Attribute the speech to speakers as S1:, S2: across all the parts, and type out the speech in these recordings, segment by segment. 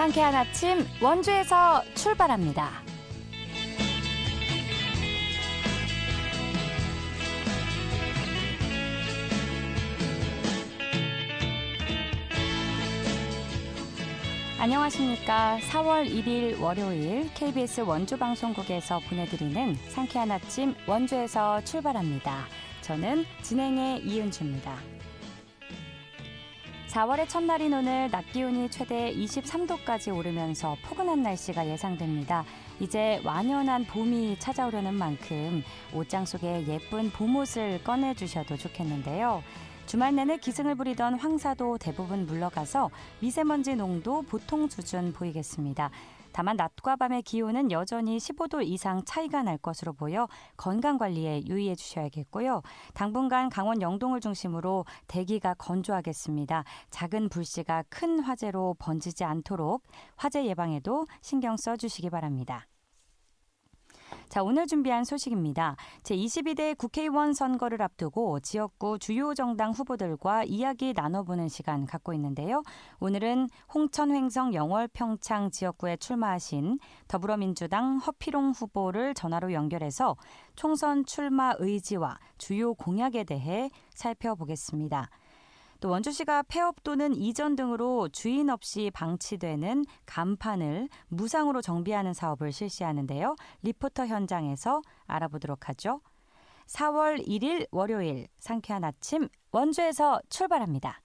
S1: 상쾌한 아침 원주에서 출발합니다. 안녕하십니까. 4월 1일 월요일 KBS 원주방송국에서 보내드리는 상쾌한 아침 원주에서 출발합니다. 저는 진행의 이은주입니다. 4월의 첫날인 오늘 낮 기온이 최대 23도까지 오르면서 포근한 날씨가 예상됩니다. 이제 완연한 봄이 찾아오려는 만큼 옷장 속에 예쁜 봄옷을 꺼내주셔도 좋겠는데요. 주말 내내 기승을 부리던 황사도 대부분 물러가서 미세먼지 농도 보통 수준 보이겠습니다. 다만 낮과 밤의 기온은 여전히 15도 이상 차이가 날 것으로 보여 건강관리에 유의해 주셔야겠고요. 당분간 강원 영동을 중심으로 대기가 건조하겠습니다. 작은 불씨가 큰 화재로 번지지 않도록 화재 예방에도 신경 써주시기 바랍니다. 자, 오늘 준비한 소식입니다. 제22대 국회의원 선거를 앞두고 지역구 주요 정당 후보들과 이야기 나눠보는 시간 갖고 있는데요. 오늘은 홍천 횡성 영월 평창 지역구에 출마하신 더불어민주당 허피롱 후보를 전화로 연결해서 총선 출마 의지와 주요 공약에 대해 살펴보겠습니다. 또 원주시가 폐업 또는 이전 등으로 주인 없이 방치되는 간판을 무상으로 정비하는 사업을 실시하는데요. 리포터 현장에서 알아보도록 하죠. 4월 1일 월요일 상쾌한 아침 원주에서 출발합니다.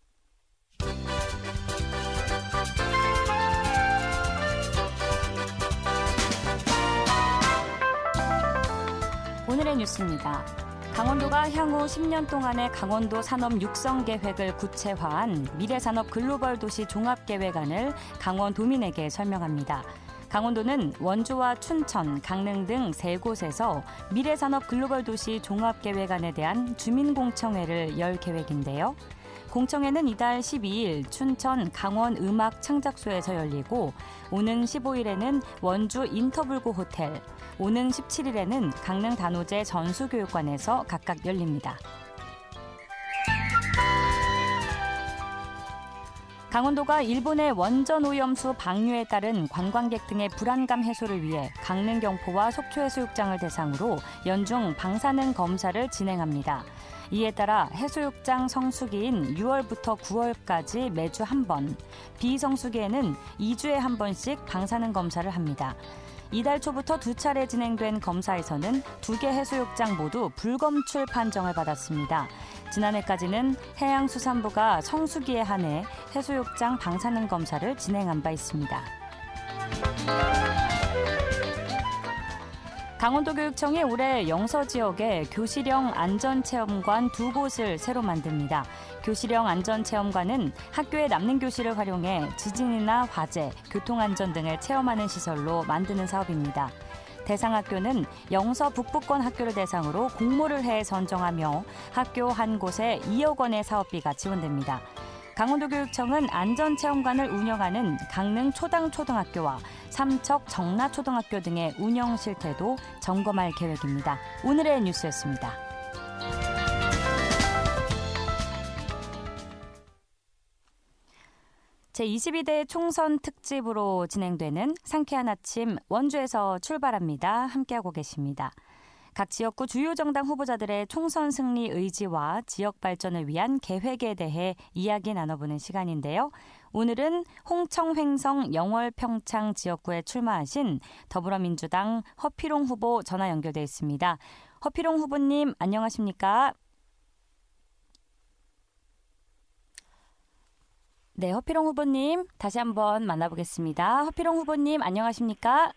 S1: 오늘의 뉴스입니다. 강원도가 향후 10년 동안의 강원도 산업 육성 계획을 구체화한 미래산업 글로벌 도시 종합계획안을 강원도민에게 설명합니다. 강원도는 원주와 춘천, 강릉 등 3곳에서 미래산업 글로벌 도시 종합계획안에 대한 주민공청회를 열 계획인데요. 공청회는 이달 12일 춘천 강원음악창작소에서 열리고 오는 15일에는 원주 인터블고 호텔, 오는 17일에는 강릉 단오제 전수교육관에서 각각 열립니다. 강원도가 일본의 원전 오염수 방류에 따른 관광객 등의 불안감 해소를 위해 강릉 경포와 속초해수욕장을 대상으로 연중 방사능 검사를 진행합니다. 이에 따라 해수욕장 성수기인 6월부터 9월까지 매주 한 번, 비성수기에는 2주에 한 번씩 방사능 검사를 합니다. 이달 초부터 2차례 진행된 검사에서는 2개 해수욕장 모두 불검출 판정을 받았습니다. 지난해까지는 해양수산부가 성수기에 한해 해수욕장 방사능 검사를 진행한 바 있습니다. 강원도교육청이 올해 영서 지역에 교실형 안전체험관 2곳을 새로 만듭니다. 교실형 안전체험관은 학교에 남는 교실을 활용해 지진이나 화재, 교통안전 등을 체험하는 시설로 만드는 사업입니다. 대상 학교는 영서 북부권 학교를 대상으로 공모를 해 선정하며 학교 한 곳에 2억 원의 사업비가 지원됩니다. 강원도교육청은 안전체험관을 운영하는 강릉 초당초등학교와 삼척 정라초등학교 등의 운영 실태도 점검할 계획입니다. 오늘의 뉴스였습니다. 제22대 총선 특집으로 진행되는 상쾌한 아침 원주에서 출발합니다. 함께하고 계십니다. 각 지역구 주요 정당 후보자들의 총선 승리 의지와 지역 발전을 위한 계획에 대해 이야기 나눠보는 시간인데요. 오늘은 홍천 횡성 영월 평창 지역구에 출마하신 더불어민주당 허피롱 후보 전화 연결돼 있습니다. 허피롱 후보님 안녕하십니까? 네, 허피롱 후보님 다시 한번 만나보겠습니다. 허피롱 후보님 안녕하십니까?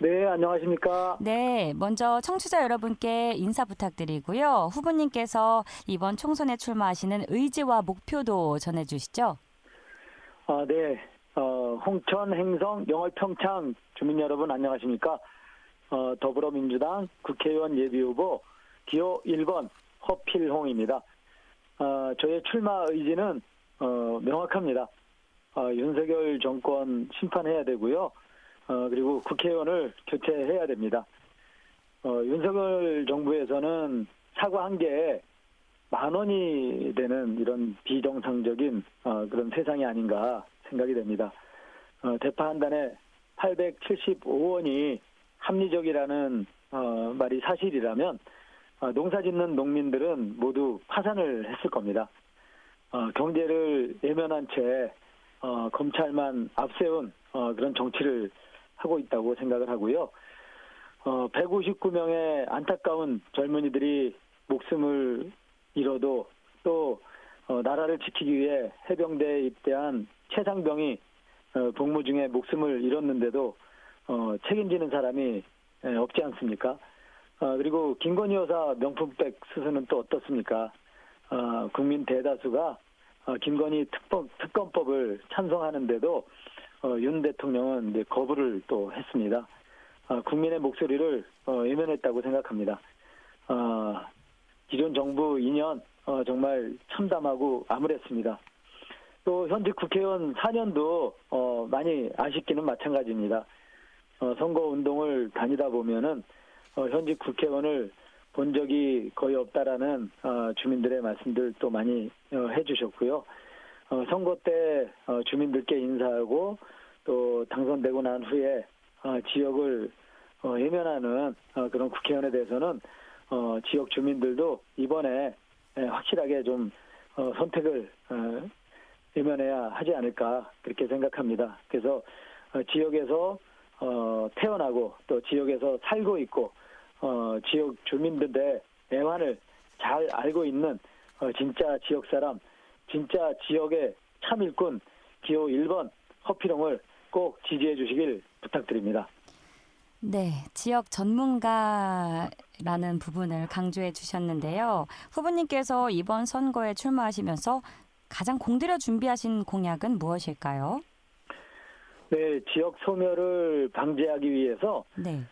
S2: 네, 안녕하십니까?
S1: 네, 먼저 청취자 여러분께 인사 부탁드리고요. 후보님께서 이번 총선에 출마하시는 의지와 목표도 전해주시죠.
S2: 네, 홍천, 횡성, 영월, 평창 주민 여러분 안녕하십니까? 더불어민주당 국회의원 예비후보 기호 1번 허필홍입니다. 저의 출마 의지는 명확합니다. 윤석열 정권 심판해야 되고요. 그리고 국회의원을 교체해야 됩니다. 윤석열 정부에서는 사과 한 개에 10,000원이 되는 이런 비정상적인 그런 세상이 아닌가 생각이 됩니다. 대파 한 단에 875원이 합리적이라는 말이 사실이라면 농사짓는 농민들은 모두 파산을 했을 겁니다. 경제를 예면한 채 검찰만 앞세운 그런 정치를 하고 있다고 생각을 하고요. 159명의 안타까운 젊은이들이 목숨을 잃어도 또 나라를 지키기 위해 해병대에 입대한 최상병이 복무 중에 목숨을 잃었는데도 책임지는 사람이 없지 않습니까? 그리고 김건희 여사 명품백 수수는 또 어떻습니까? 국민 대다수가 김건희 특검법을 찬성하는데도 윤 대통령은 이제 거부를 또 했습니다. 국민의 목소리를 외면했다고 생각합니다. 기존 정부 2년 정말 참담하고 암울했습니다. 또 현직 국회의원 4년도 많이 아쉽기는 마찬가지입니다. 선거운동을 다니다 보면은 현직 국회의원을 본 적이 거의 없다라는 주민들의 말씀들 또 많이 해주셨고요. 선거 때 주민들께 인사하고 또 당선되고 난 후에 지역을 외면하는 그런 국회의원에 대해서는 지역 주민들도 이번에 확실하게 좀 선택을 외면해야 하지 않을까 그렇게 생각합니다. 그래서 지역에서 태어나고 또 지역에서 살고 있고 지역 주민들의 애환을 잘 알고 있는 진짜 지역 사람, 진짜 지역의 참 일꾼 기호 1번 허필용을 꼭 지지해 주시길 부탁드립니다.
S1: 네, 지역 전문가라는 부분을 강조해 주셨는데요. 후보님께서 이번 선거에 출마하시면서 가장 공들여 준비하신 공약은 무엇일까요?
S2: 네, 지역 소멸을 방지하기 위해서
S1: 네.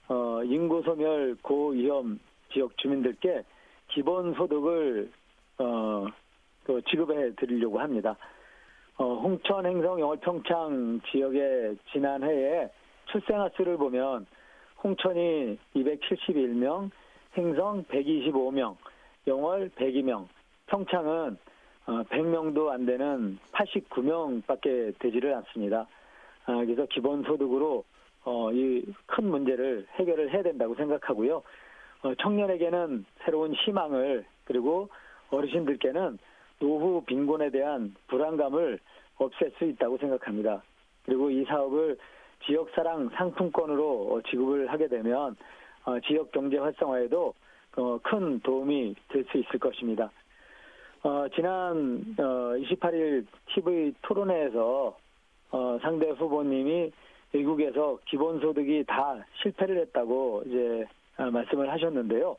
S2: 인구 소멸 고위험 지역 주민들께 기본소득을 또 지급해 드리려고 합니다. 홍천, 행성, 영월, 평창 지역의 지난해에 출생아 수를 보면 홍천이 271명, 행성 125명, 영월 102명, 평창은 100명도 안 되는 89명밖에 되지를 않습니다. 그래서 기본소득으로 이 큰 문제를 해결을 해야 된다고 생각하고요. 청년에게는 새로운 희망을 그리고 어르신들께는 노후 빈곤에 대한 불안감을 없앨 수 있다고 생각합니다. 그리고 이 사업을 지역사랑 상품권으로 지급을 하게 되면 지역 경제 활성화에도 큰 도움이 될 수 있을 것입니다. 지난 28일 TV 토론회에서 상대 후보님이 외국에서 기본소득이 다 실패를 했다고 이제 말씀을 하셨는데요.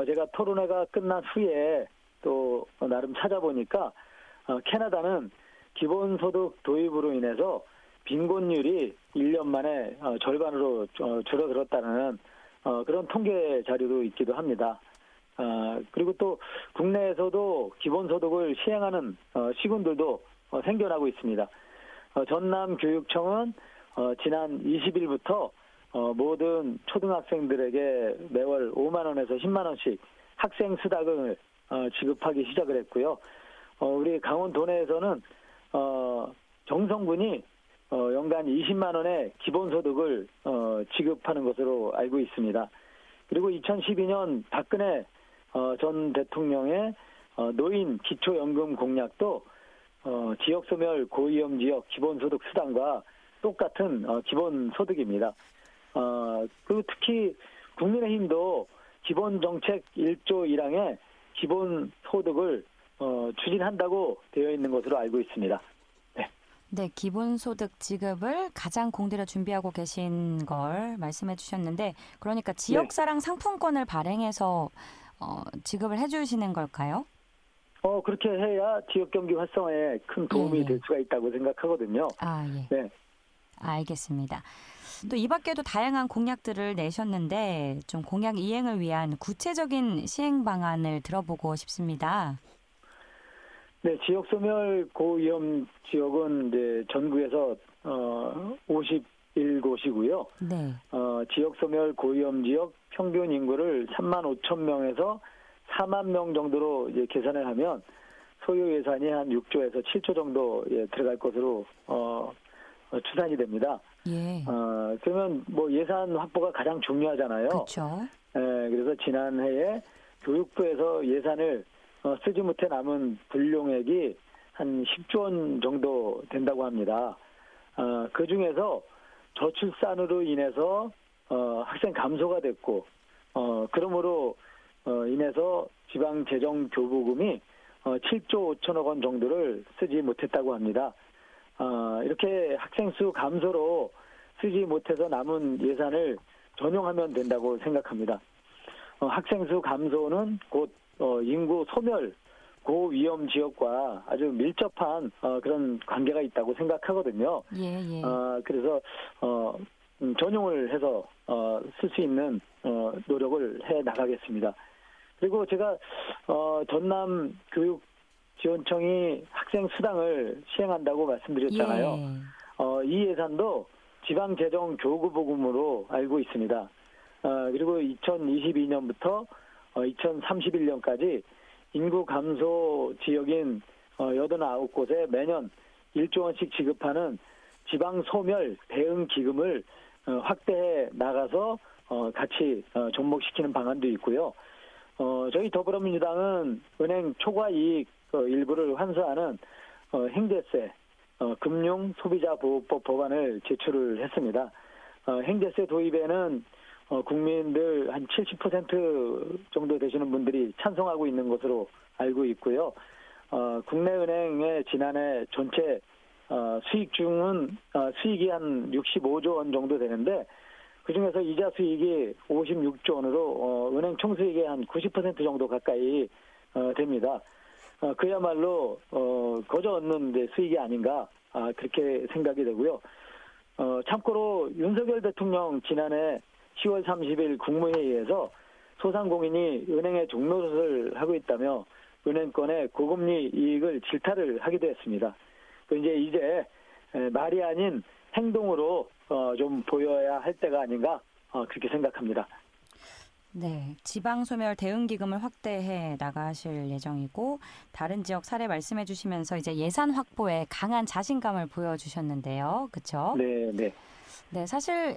S2: 제가 토론회가 끝난 후에 또 나름 찾아보니까 캐나다는 기본소득 도입으로 인해서 빈곤율이 1년 만에 절반으로 줄어들었다는 그런 통계 자료도 있기도 합니다. 그리고 또 국내에서도 기본소득을 시행하는 시군들도 생겨나고 있습니다. 전남교육청은 지난 20일부터 모든 초등학생들에게 매월 5만 원에서 10만 원씩 학생 수당을 지급하기 시작을 했고요. 우리 강원도 내에서는 정성군이 연간 20만 원의 기본소득을 지급하는 것으로 알고 있습니다. 그리고 2012년 박근혜 전 대통령의 노인 기초연금 공약도 지역소멸 고위험 지역 기본소득 수당과 똑같은 기본소득입니다. 그리고 특히 국민의힘도 기본정책 1조 1항에 기본소득을 추진한다고 되어 있는 것으로 알고 있습니다.
S1: 네, 기본소득 지급을 가장 공들여 준비하고 계신 걸 말씀해 주셨는데 그러니까 지역사랑 상품권을 발행해서 지급을 해주시는 걸까요?
S2: 그렇게 해야 지역경제 활성화에 큰 도움이 될 수가 있다고 생각하거든요.
S1: 예.
S2: 네.
S1: 알겠습니다. 또 이 밖에도 다양한 공약들을 내셨는데 좀 공약 이행을 위한 구체적인 시행 방안을 들어보고 싶습니다.
S2: 네, 지역소멸 고위험 지역은 이제 전국에서 51곳이고요.
S1: 네.
S2: 지역소멸 고위험 지역 평균 인구를 3만 5천 명에서 4만 명 정도로 이제 계산을 하면 소요 예산이 한 6조에서 7조 정도 들어갈 것으로 추산이 됩니다.
S1: 예.
S2: 그러면 뭐 예산 확보가 가장 중요하잖아요.
S1: 그렇죠.
S2: 그래서 지난해에 교육부에서 예산을 쓰지 못해 남은 불용액이 한 10조 원 정도 된다고 합니다. 그 중에서 저출산으로 인해서 학생 감소가 됐고, 그러므로 인해서 지방재정교부금이 7조 5천억 원 정도를 쓰지 못했다고 합니다. 이렇게 학생 수 감소로 쓰지 못해서 남은 예산을 전용하면 된다고 생각합니다. 학생 수 감소는 곧 인구 소멸, 고위험 지역과 아주 밀접한 그런 관계가 있다고 생각하거든요.
S1: 예, 예.
S2: 그래서 전용을 해서 쓸 수 있는 노력을 해 나가겠습니다. 그리고 제가 전남 교육지원청이 학생 수당을 시행한다고 말씀드렸잖아요.
S1: 예.
S2: 이 예산도 지방재정 교부보금으로 알고 있습니다. 그리고 2022년부터 2031년까지 인구 감소 지역인 89곳에 매년 1조 원씩 지급하는 지방소멸 대응 기금을 확대해 나가서 같이 접목시키는 방안도 있고요. 저희 더불어민주당은 은행 초과이익 일부를 환수하는 행제세, 금융소비자보호법 법안을 제출을 했습니다. 행제세 도입에는 국민들 한 70% 정도 되시는 분들이 찬성하고 있는 것으로 알고 있고요. 국내은행의 지난해 전체 수익 중은 수익이 한 65조 원 정도 되는데 그중에서 이자 수익이 56조 원으로 은행 총수익의 한 90% 정도 가까이 됩니다. 그야말로 거저 얻는 수익이 아닌가 그렇게 생각이 되고요. 참고로 윤석열 대통령 지난해 10월 30일 국무회의에서 소상공인이 은행에 종노릇을 하고 있다며 은행권의 고금리 이익을 질타를 하기도 했습니다. 이제 말이 아닌 행동으로 좀 보여야 할 때가 아닌가 그렇게 생각합니다.
S1: 네, 지방소멸 대응기금을 확대해 나가실 예정이고 다른 지역 사례 말씀해 주시면서 이제 예산 확보에 강한 자신감을 보여주셨는데요. 그렇죠?
S2: 네, 네.
S1: 네, 사실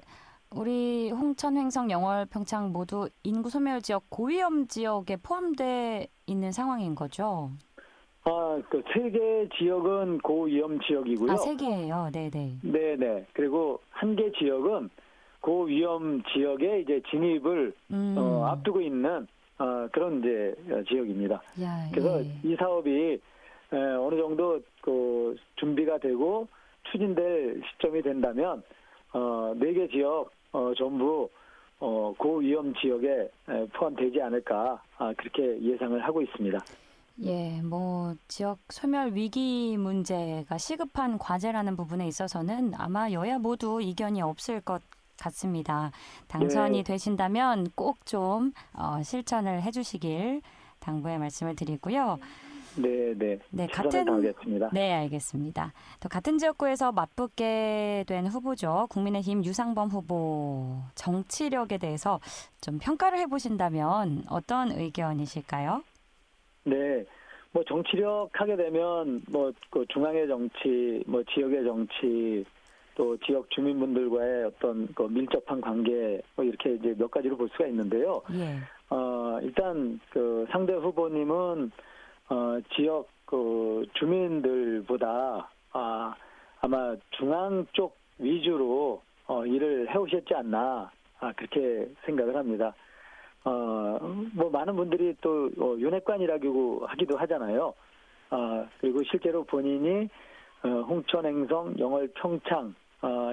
S1: 우리 홍천, 횡성, 영월, 평창 모두 인구 소멸 지역, 고위험 지역에 포함돼 있는 상황인 거죠?
S2: 그 세 개 지역은 고위험 지역이고요.
S1: 세 개예요. 네, 네.
S2: 네, 네. 그리고 한 개 지역은 고위험 지역에 이제 진입을 앞두고 있는 그런 이제 지역입니다.
S1: 야,
S2: 그래서
S1: 예.
S2: 이 사업이 어느 정도 그 준비가 되고 추진될 시점이 된다면 네 개 지역 전부 고위험 지역에 포함되지 않을까 그렇게 예상을 하고 있습니다.
S1: 예, 뭐 지역 소멸 위기 문제가 시급한 과제라는 부분에 있어서는 아마 여야 모두 이견이 없을 것 같습니다. 당선이
S2: 네.
S1: 되신다면 꼭 좀 실천을 해주시길 당부의 말씀을 드리고요.
S2: 네, 네.
S1: 네,
S2: 최선을 다하겠습니다.
S1: 네, 알겠습니다. 또 같은 지역구에서 맞붙게 된 후보죠. 국민의힘 유상범 후보 정치력에 대해서 좀 평가를 해보신다면 어떤 의견이실까요?
S2: 네, 뭐 정치력 하게 되면 뭐 그 중앙의 정치, 뭐 지역의 정치, 또 지역 주민분들과의 어떤 그 밀접한 관계 뭐 이렇게 이제 몇 가지로 볼 수가 있는데요.
S1: 예.
S2: 일단 그 상대 후보님은 지역 그 주민들보다 아마 중앙 쪽 위주로 일을 해오셨지 않나 그렇게 생각을 합니다. 뭐 많은 분들이 또 윤핵관이라고 하기도 하잖아요. 그리고 실제로 본인이 홍천, 횡성, 영월, 평창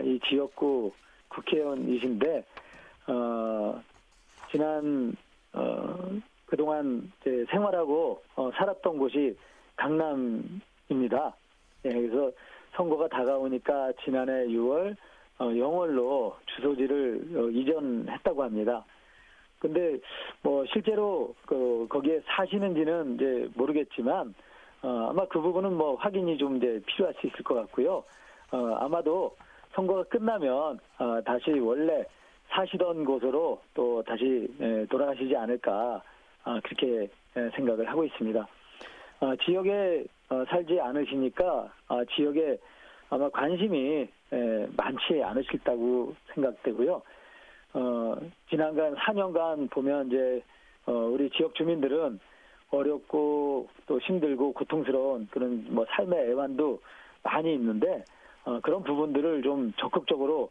S2: 이 지역구 국회의원이신데 지난 그동안 이제 생활하고 살았던 곳이 강남입니다. 예, 그래서 선거가 다가오니까 지난해 6월 영월로 주소지를 이전했다고 합니다. 근데 뭐 실제로 거기에 사시는지는 이제 모르겠지만 아마 그 부분은 뭐 확인이 좀 이제 필요할 수 있을 것 같고요. 아마도 선거가 끝나면 다시 원래 사시던 곳으로 또 다시 돌아가시지 않을까 그렇게 생각을 하고 있습니다. 지역에 살지 않으시니까 지역에 아마 관심이 많지 않으실다고 생각되고요. 지난간 4년간 보면 이제 우리 지역 주민들은 어렵고 또 힘들고 고통스러운 그런 뭐 삶의 애환도 많이 있는데 그런 부분들을 좀 적극적으로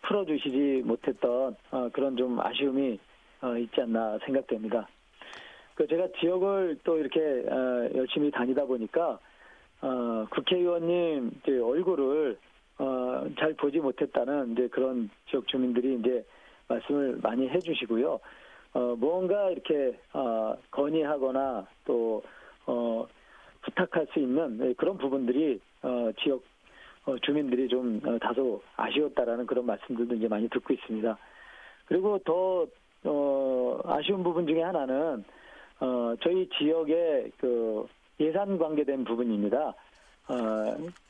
S2: 풀어주시지 못했던 그런 좀 아쉬움이 있지 않나 생각됩니다. 제가 지역을 또 이렇게 열심히 다니다 보니까 국회의원님 이제 얼굴을 잘 보지 못했다는 이제 그런 지역 주민들이 이제 말씀을 많이 해주시고요. 무언가 이렇게 건의하거나 또 부탁할 수 있는 그런 부분들이 지역 주민들이 좀 다소 아쉬웠다라는 그런 말씀들도 이제 많이 듣고 있습니다. 그리고 더 아쉬운 부분 중에 하나는 저희 지역의 그 예산 관계된 부분입니다.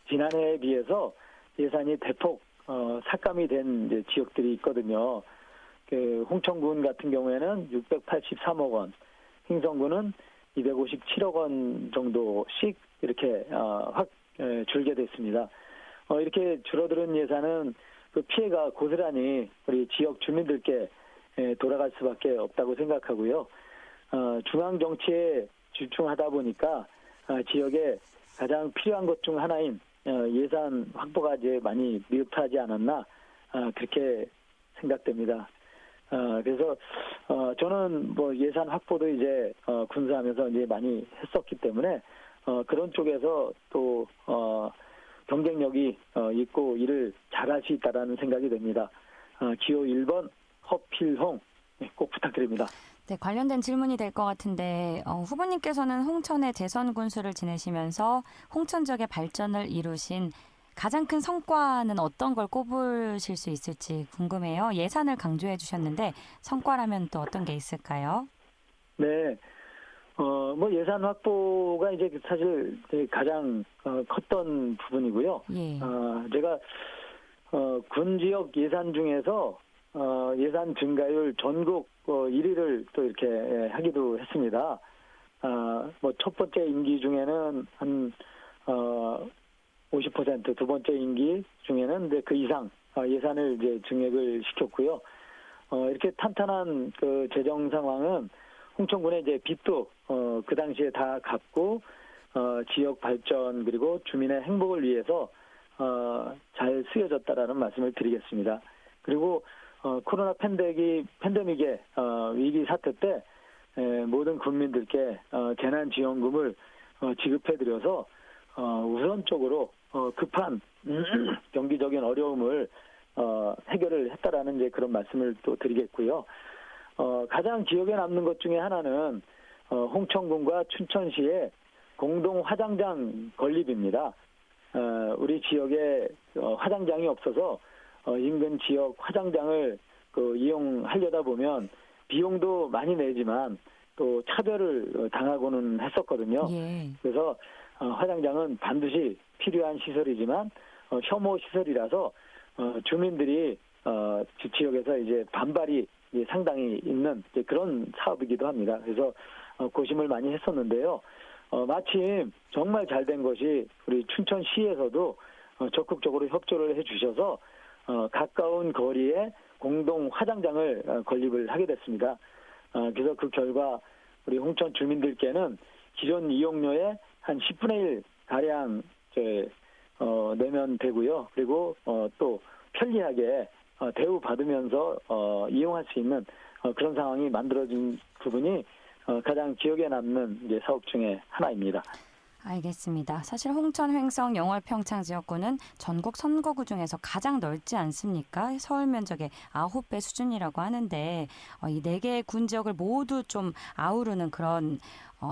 S2: 지난해에 비해서 예산이 대폭 삭감이 된 이제 지역들이 있거든요. 그 홍천군 같은 경우에는 683억 원, 행성군은 257억 원 정도씩 이렇게 확 줄게 됐습니다. 이렇게 줄어드는 예산은 그 피해가 고스란히 우리 지역 주민들께 돌아갈 수밖에 없다고 생각하고요. 중앙 정치에 집중하다 보니까 지역에 가장 필요한 것 중 하나인 예산 확보가 이제 많이 미흡하지 않았나 그렇게 생각됩니다. 그래서 저는 뭐 예산 확보도 이제 군수하면서 이제 많이 했었기 때문에 그런 쪽에서 또 경쟁력이 있고 일을 잘할 수 있다라는 생각이 듭니다. 기호 1번 허필홍 꼭 부탁드립니다.
S1: 네, 관련된 질문이 될 것 같은데 후보님께서는 홍천의 대선 군수를 지내시면서 홍천 지역의 발전을 이루신 가장 큰 성과는 어떤 걸 꼽으실 수 있을지 궁금해요. 예산을 강조해 주셨는데 성과라면 또 어떤 게 있을까요?
S2: 네, 뭐 예산 확보가 이제 사실 가장 컸던 부분이고요.
S1: 예.
S2: 제가 군 지역 예산 중에서 예산 증가율 전국 1위를 또 이렇게 하기도 했습니다. 뭐 첫 번째 임기 중에는 한 50%, 두 번째 임기 중에는 이제 그 이상 예산을 이제 증액을 시켰고요. 이렇게 탄탄한 그 재정 상황은 홍천군의 이제 빚도 그 당시에 다 갚고 지역 발전 그리고 주민의 행복을 위해서 잘 쓰여졌다라는 말씀을 드리겠습니다. 그리고 코로나 팬데믹의 위기 사태 때 모든 국민들께 재난지원금을 지급해드려서 우선적으로 급한 경기적인 어려움을 해결을 했다라는 이제 그런 말씀을 또 드리겠고요. 가장 기억에 남는 것 중에 하나는 홍천군과 춘천시의 공동 화장장 건립입니다. 우리 지역에 화장장이 없어서 인근 지역 화장장을 이용하려다 보면 비용도 많이 내지만 또 차별을 당하고는 했었거든요.
S1: 예.
S2: 그래서 화장장은 반드시 필요한 시설이지만 혐오 시설이라서 주민들이 지역에서 이제 반발이 상당히 있는 그런 사업이기도 합니다. 그래서 고심을 많이 했었는데요. 마침 정말 잘 된 것이 우리 춘천시에서도 적극적으로 협조를 해주셔서 가까운 거리에 공동 화장장을 건립을 하게 됐습니다. 그래서 그 결과 우리 홍천 주민들께는 기존 이용료의 한 10분의 1 가량 내면 되고요. 그리고 또 편리하게 대우받으면서 이용할 수 있는 그런 상황이 만들어진 부분이 가장 기억에 남는 이제 사업 중에 하나입니다.
S1: 알겠습니다. 사실 홍천, 횡성, 영월, 평창 지역구는 전국 선거구 중에서 가장 넓지 않습니까? 서울 면적의 9배 수준이라고 하는데 이 4개의 군 지역을 모두 좀 아우르는 그런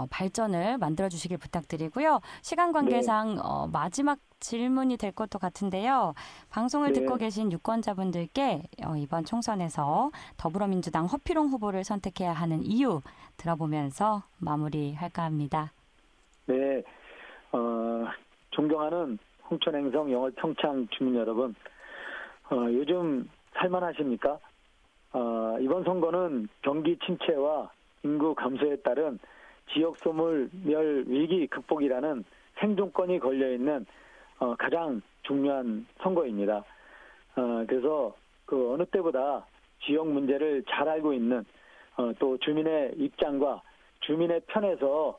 S1: 발전을 만들어주시길 부탁드리고요. 시간 관계상 마지막 질문이 될 것도 같은데요. 방송을 듣고 계신 유권자분들께 이번 총선에서 더불어민주당 허필홍 후보를 선택해야 하는 이유 들어보면서 마무리할까 합니다.
S2: 네. 존경하는 홍천, 횡성, 영월, 평창 주민 여러분, 요즘 살만하십니까? 이번 선거는 경기 침체와 인구 감소에 따른 지역 소멸 위기 극복이라는 생존권이 걸려있는 가장 중요한 선거입니다. 그래서 그 어느 때보다 지역 문제를 잘 알고 있는 또 주민의 입장과 주민의 편에서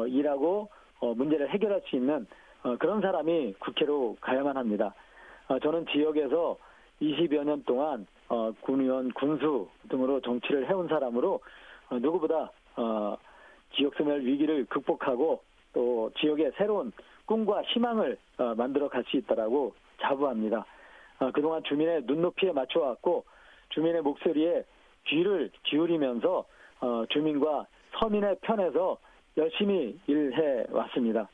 S2: 일하고 문제를 해결할 수 있는 그런 사람이 국회로 가야만 합니다. 저는 지역에서 20여 년 동안 군의원, 군수 등으로 정치를 해온 사람으로 누구보다 지역소멸 위기를 극복하고 또 지역의 새로운 꿈과 희망을 만들어 갈 수 있다라고 자부합니다. 그동안 주민의 눈높이에 맞춰왔고 주민의 목소리에 귀를 기울이면서 주민과 서민의 편에서 열심히 일해 왔습니다.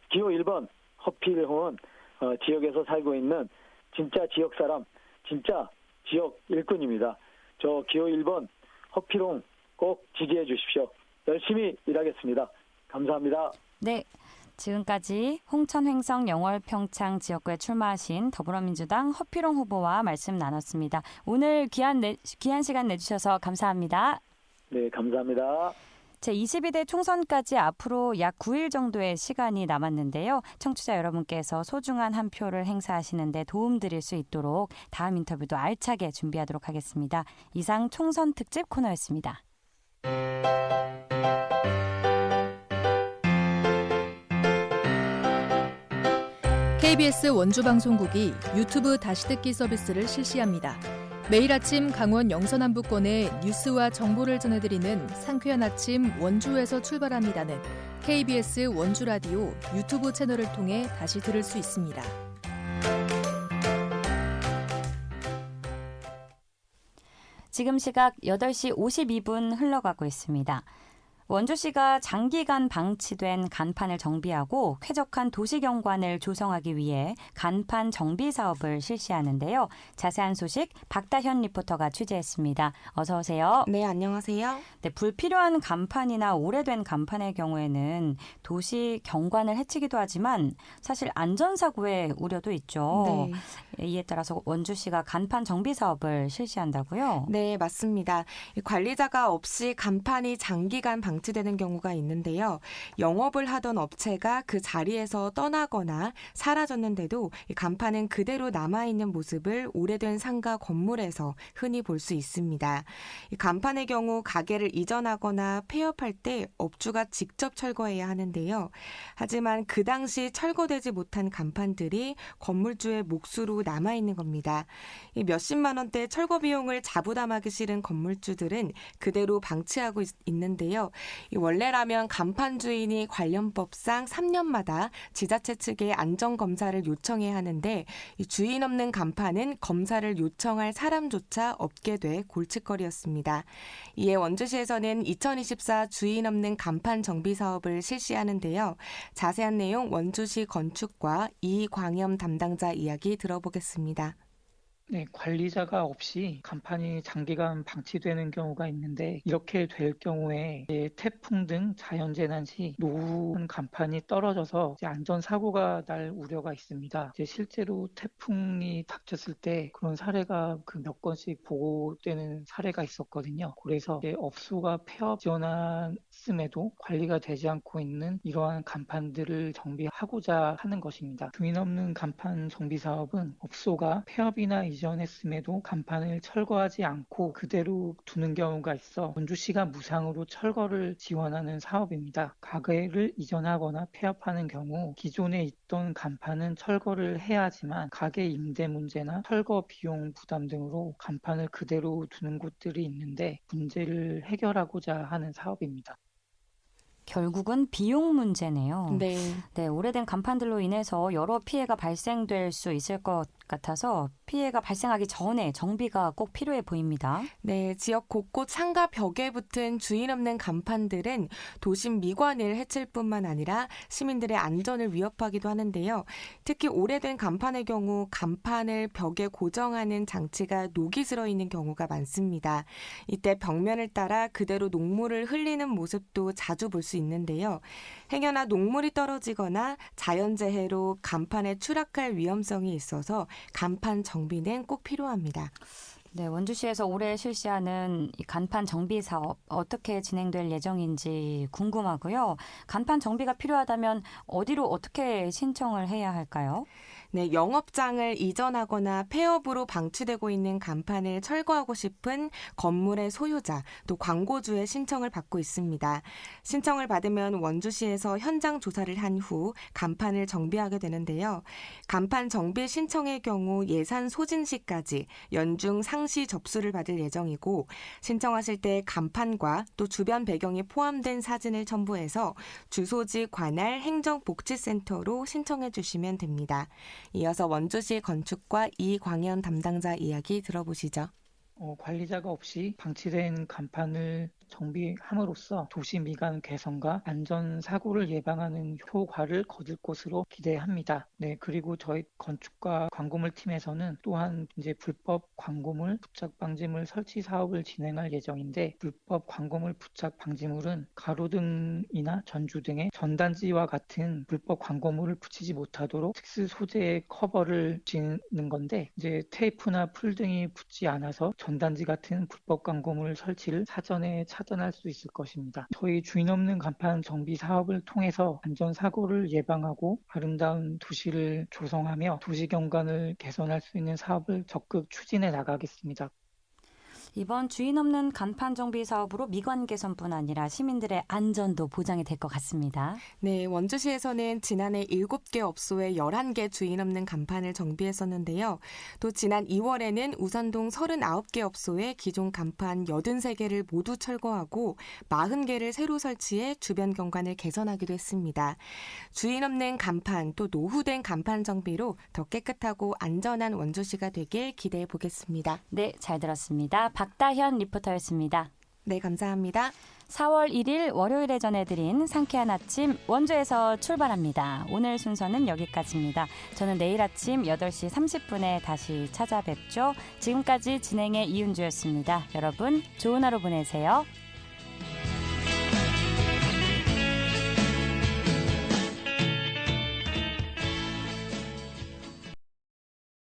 S2: 기호 1번 허필홍은 지역에서 살고 있는 진짜 지역 사람, 진짜 지역 일꾼입니다. 저 기호 1번 허필홍 꼭 지지해 주십시오. 열심히 일하겠습니다. 감사합니다.
S1: 네. 지금까지 홍천 횡성 영월평창 지역구에 출마하신 더불어민주당 허필홍 후보와 말씀 나눴습니다. 오늘 귀한 시간 내주셔서 감사합니다.
S2: 네, 감사합니다.
S1: 제22대 총선까지 앞으로 약 9일 정도의 시간이 남았는데요. 청취자 여러분께서 소중한 한 표를 행사하시는 데 도움드릴 수 있도록 다음 인터뷰도 알차게 준비하도록 하겠습니다. 이상 총선 특집 코너였습니다.
S3: KBS 원주방송국이 유튜브 다시 듣기 서비스를 실시합니다. 매일 아침 강원 영서남부권의 뉴스와 정보를 전해드리는 상쾌한 아침 원주에서 출발합니다는 KBS 원주라디오 유튜브 채널을 통해 다시 들을 수 있습니다.
S1: 지금 시각 8시 52분 흘러가고 있습니다. 원주시가 장기간 방치된 간판을 정비하고 쾌적한 도시경관을 조성하기 위해 간판 정비 사업을 실시하는데요. 자세한 소식 박다현 리포터가 취재했습니다. 어서 오세요.
S4: 네, 안녕하세요.
S1: 네, 불필요한 간판이나 오래된 간판의 경우에는 도시 경관을 해치기도 하지만 사실 안전사고의 우려도 있죠.
S4: 네.
S1: 이에 따라서 원주시가 간판 정비 사업을 실시한다고요?
S4: 네, 맞습니다. 관리자가 없이 간판이 장기간 방치되는 경우가 있는데요. 영업을 하던 업체가 그 자리에서 떠나거나 사라졌는데도 이 간판은 그대로 남아있는 모습을 오래된 상가 건물에서 흔히 볼 수 있습니다. 이 간판의 경우 가게를 이전하거나 폐업할 때 업주가 직접 철거해야 하는데요. 하지만 그 당시 철거되지 못한 간판들이 건물주의 몫으로 남아있는 겁니다. 이 몇십만 원대 철거 비용을 자부담하기 싫은 건물주들은 그대로 방치하고 있는데요. 원래라면 간판 주인이 관련법상 3년마다 지자체 측에 안전검사를 요청해야 하는데 이 주인 없는 간판은 검사를 요청할 사람조차 없게 돼 골칫거리였습니다. 이에 원주시에서는 2024 주인 없는 간판 정비 사업을 실시하는데요. 자세한 내용 원주시 건축과 이광염 담당자 이야기 들어보겠습니다.
S5: 네, 관리자가 없이 간판이 장기간 방치되는 경우가 있는데 이렇게 될 경우에 태풍 등 자연재난 시 노후한 간판이 떨어져서 안전사고가 날 우려가 있습니다. 실제로 태풍이 닥쳤을 때 그런 사례가 몇 건씩 보고되는 사례가 있었거든요. 그래서 업소가 폐업 지원했음에도 관리가 되지 않고 있는 이러한 간판들을 정비하고자 하는 것입니다. 주인 없는 간판 정비 사업은 업소가 폐업이나 이전했음에도 간판을 철거하지 않고 그대로 두는 경우가 있어 원주시가 무상으로 철거를 지원하는 사업입니다. 가게를 이전하거나 폐업하는 경우 기존에 있던 간판은 철거를 해야 하지만 가게 임대 문제나 철거 비용 부담 등으로 간판을 그대로 두는 곳들이 있는데 문제를 해결하고자 하는 사업입니다.
S1: 결국은 비용 문제네요.
S4: 네.
S1: 네, 오래된 간판들로 인해서 여러 피해가 발생될 수 있을 것 같아서 피해가 발생하기 전에 정비가 꼭 필요해 보입니다.
S4: 네, 지역 곳곳 상가 벽에 붙은 주인 없는 간판들은 도심 미관을 해칠 뿐만 아니라 시민들의 안전을 위협하기도 하는데요. 특히 오래된 간판의 경우 간판을 벽에 고정하는 장치가 녹이 슬어 있는 경우가 많습니다. 이때 벽면을 따라 그대로 녹물을 흘리는 모습도 자주 볼 수 있는데요. 행여나 녹물이 떨어지거나 자연재해로 간판에 추락할 위험성이 있어서 간판 정비는 꼭 필요합니다.
S1: 네, 원주시에서 올해 실시하는 이 간판 정비 사업 어떻게 진행될 예정인지 궁금하고요. 간판 정비가 필요하다면 어디로 어떻게 신청을 해야 할까요?
S4: 네, 영업장을 이전하거나 폐업으로 방치되고 있는 간판을 철거하고 싶은 건물의 소유자, 또 광고주의 신청을 받고 있습니다. 신청을 받으면 원주시에서 현장 조사를 한 후 간판을 정비하게 되는데요. 간판 정비 신청의 경우 예산 소진 시까지 연중 상시 접수를 받을 예정이고, 신청하실 때 간판과 또 주변 배경이 포함된 사진을 첨부해서 주소지 관할 행정복지센터로 신청해 주시면 됩니다. 이어서 원주시 건축과 이광현 담당자 이야기 들어보시죠.
S5: 관리자가 없이 방치된 간판을 정비함으로써 도시 미관 개선과 안전 사고를 예방하는 효과를 거둘 것으로 기대합니다. 네, 그리고 저희 건축과 광고물 팀에서는 또한 이제 불법 광고물 부착 방지물 설치 사업을 진행할 예정인데, 불법 광고물 부착 방지물은 가로등이나 전주 등의 전단지와 같은 불법 광고물을 붙이지 못하도록 특수 소재의 커버를 붙이는 건데, 이제 테이프나 풀 등이 붙지 않아서 전단지 같은 불법 광고물 설치를 사전에 차단할 수 있을 것입니다. 저희 주인 없는 간판 정비 사업을 통해서 안전사고를 예방하고 아름다운 도시를 조성하며 도시 경관을 개선할 수 있는 사업을 적극 추진해 나가겠습니다.
S1: 이번 주인 없는 간판 정비 사업으로 미관 개선뿐 아니라 시민들의 안전도 보장이 될 것 같습니다.
S4: 네, 원주시에서는 지난해 7개 업소에 11개 주인 없는 간판을 정비했었는데요. 또 지난 2월에는 우산동 39개 업소에 기존 간판 83개를 모두 철거하고 40개를 새로 설치해 주변 경관을 개선하기도 했습니다. 주인 없는 간판, 또 노후된 간판 정비로 더 깨끗하고 안전한 원주시가 되길 기대해 보겠습니다.
S1: 네, 잘 들었습니다. 박다현 리포터였습니다.
S4: 네, 감사합니다.
S1: 4월 1일 월요일에 전해드린 상쾌한 아침 원주에서 출발합니다. 오늘 순서는 여기까지입니다. 저는 내일 아침 8시 30분에 다시 찾아뵙죠. 지금까지 진행의 이은주였습니다. 여러분, 좋은 하루 보내세요.